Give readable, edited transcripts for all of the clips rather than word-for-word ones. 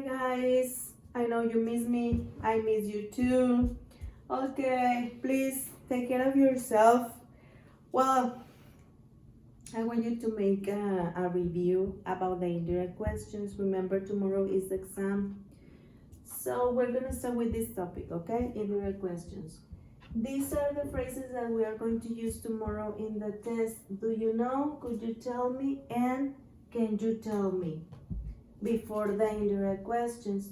guys, I know you miss me, I miss you too. Okay, please take care of yourself. Well, I want you to make a review about the indirect questions. Remember, tomorrow is the exam. So we're gonna start with this topic, okay? Indirect questions. These are the phrases that we are going to use tomorrow in the test. Do you know? Could you tell me? And can you tell me? Before the indirect questions.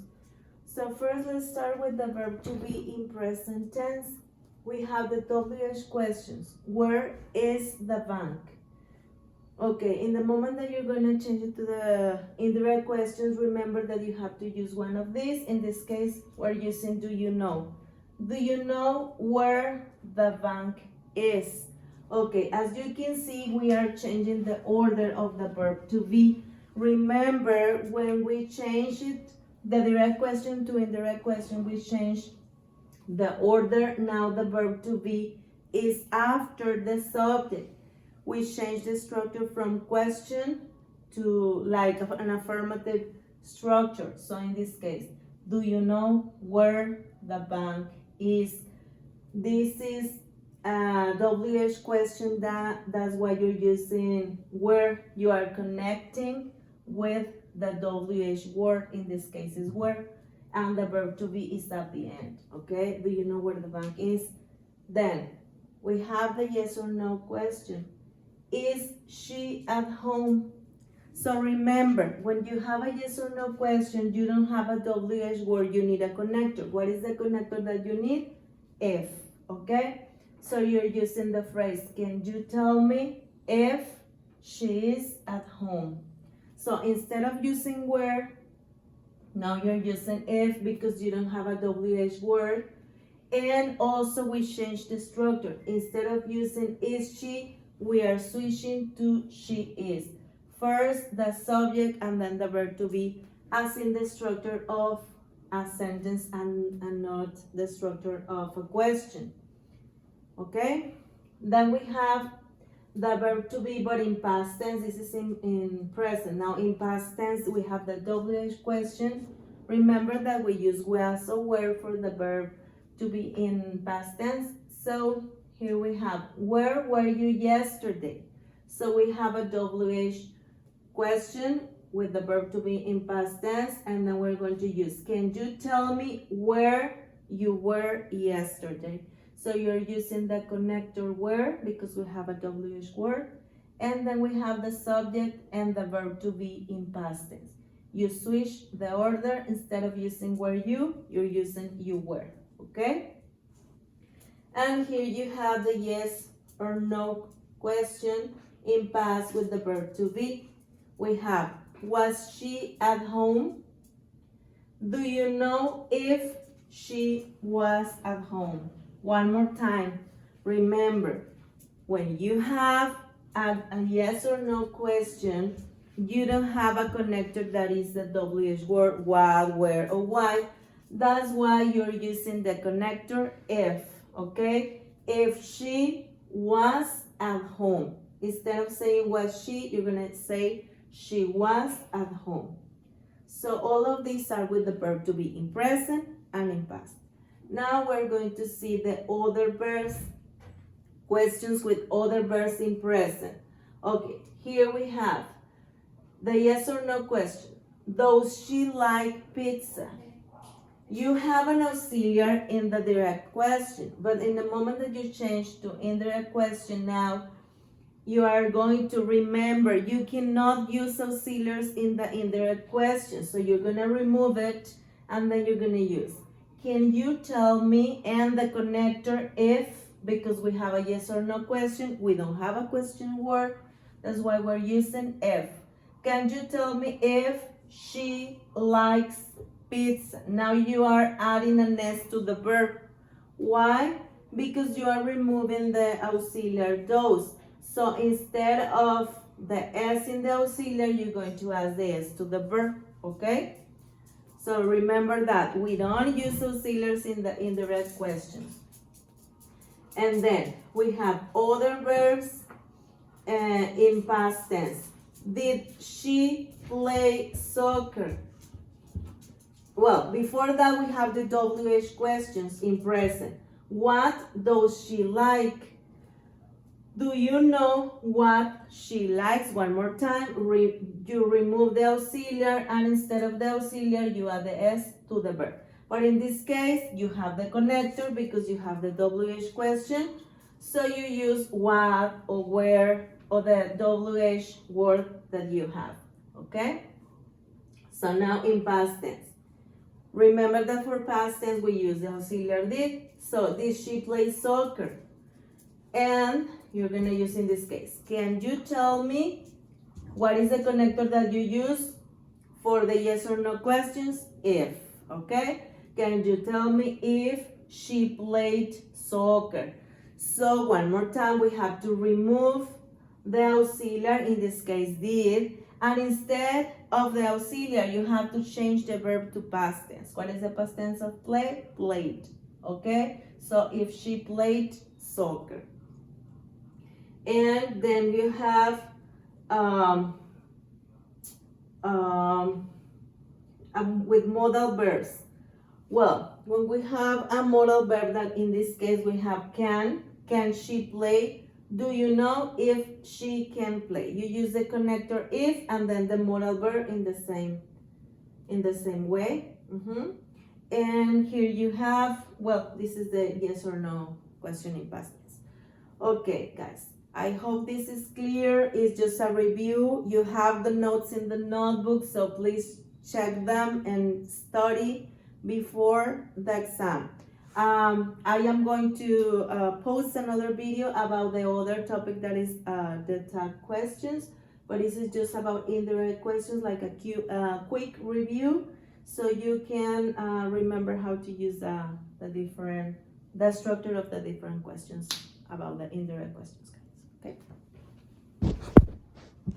So first, let's start with the verb to be in present tense. We have the WH questions. Where is the bank? Okay, in the moment that you're going to change it to the indirect questions, remember that you have to use one of these. In this case, we're using do you know. Do you know where the bank is? Okay, as you can see, we are changing the order of the verb to be. Remember, when we change it, the direct question to indirect question, we change the order. Now the verb to be is after the subject. We change the structure from question to like an affirmative structure. So in this case, do you know where the bank is? This is a WH question. That's why you're using where. You are connecting with the WH word. In this case is where, and the verb to be is at the end. Okay, do you know where the bank is? Then we have the yes or no question. Is she at home? So remember, when you have a yes or no question, you don't have a WH word, you need a connector. What is the connector that you need? If, okay? So you're using the phrase, can you tell me if she is at home? So instead of using where, now you're using if because you don't have a WH word. And also we change the structure. Instead of using is she, we are switching to she is. First the subject and then the verb to be, as in the structure of a sentence and not the structure of a question. Okay? Then we have the verb to be, but in past tense. This is in present. Now in past tense, we have the WH question. Remember that we use was or were for the verb to be in past tense. So here we have, where were you yesterday? So we have a WH question with the verb to be in past tense, and then we're going to use, can you tell me where you were yesterday? So you're using the connector where because we have a WH word, and then we have the subject and the verb to be in past tense. You switch the order. Instead of using were you, you're using you were. Okay? And here you have the yes or no question in past with the verb to be. We have, was she at home? Do you know if she was at home? One more time. Remember, when you have a yes or no question, you don't have a connector that is the WH word, what, where, or why. That's why you're using the connector if, okay? If she was at home. Instead of saying was she, you're gonna say she was at home. So all of these are with the verb to be in present and in past. Now we're going to see the other verbs, questions with other verbs in present. Okay, here we have the yes or no question. Does she like pizza? You have an auxiliary in the direct question, but in the moment that you change to indirect question now, you are going to remember you cannot use auxiliaries in the indirect question. So you're going to remove it and then you're going to use, can you tell me, and the connector if, because we have a yes or no question, we don't have a question word. That's why we're using if. Can you tell me if she likes pizza? Now you are adding an S to the verb. Why? Because you are removing the auxiliary those. So instead of the S in the auxiliary, you're going to add the S to the verb, okay? So remember that we don't use auxiliaries in the indirect questions. And then we have other verbs in past tense. Did she play soccer? Well, before that, we have the WH questions in present. What does she like? Do you know what she likes? One more time. You remove the auxiliary, and instead of the auxiliary, you add the S to the verb. But in this case, you have the connector because you have the WH question. So you use what or where or the WH word that you have. Okay? So now in past tense. Remember that for past tense we use the auxiliary did. So did she play soccer? And you're gonna use in this case. Can you tell me what is the connector that you use for the yes or no questions? If, okay? Can you tell me if she played soccer? So one more time, we have to remove the auxiliary, in this case did, and instead of the auxiliary, you have to change the verb to past tense. What is the past tense of play? Played, okay? So if she played soccer. And then you have with modal verbs. Well, when we have a modal verb, that in this case we have can she play? Do you know if she can play? You use the connector if and then the modal verb in the same way. And here you have, well, this is the yes or no question in past tense. Okay, guys, I hope this is clear. It's just a review. You have the notes in the notebook, so please check them and study before the exam. I am going to post another video about the other topic, that is the tag questions, but this is just about indirect questions, like a quick review, so you can remember how to use the structure of the different questions about the indirect questions, guys. Okay.